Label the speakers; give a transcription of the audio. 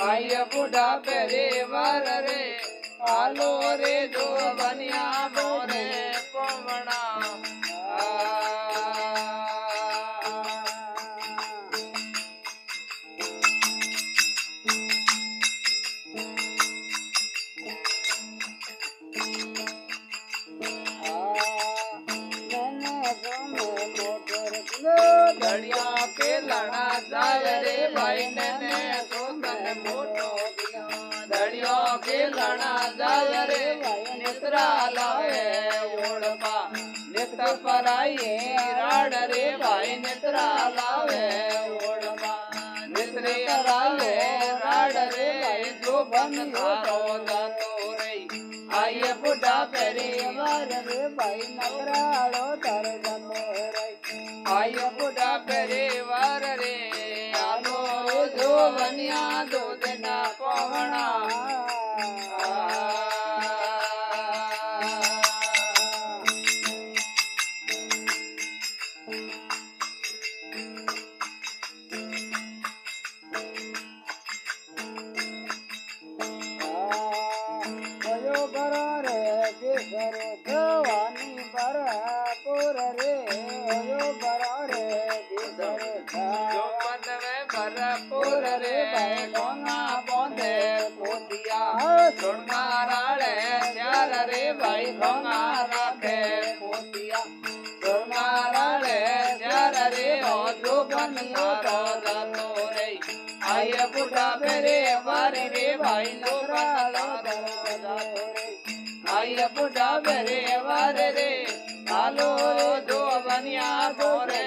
Speaker 1: आय बुढ़ा पेरे वर रे आलो रे जो बनिया मोरे पवना घड़िया के लड़ा जाय रे भाई ने सोतन मोटो घड़ियों के लड़ा जाय रे निद्रा लावे ओढ़बा नित पराई राड रे भाई निद्रा लावे ओढ़बा निद्रे लावे राड रे जो बन थारो जातो रे आये बुढ़ा पेरे वार रे भाई नगराड़ो तर जनो रे आये बुढ़ा पेरे वार रे आलो जो बनिया दो देना पवना भरपूर रे गोंगा बोंदे पोतिया सुनगाराले चार रे भाई गोंगा राखे पोतिया सुनगाराले चार रे ओ जो बन थारो जातो रे आये बुढ़ा पेरे वारे रे भाई नो बन थारो जातो रे आये बुढ़ा पेरे वारे रे आलो जो बनिया मोरे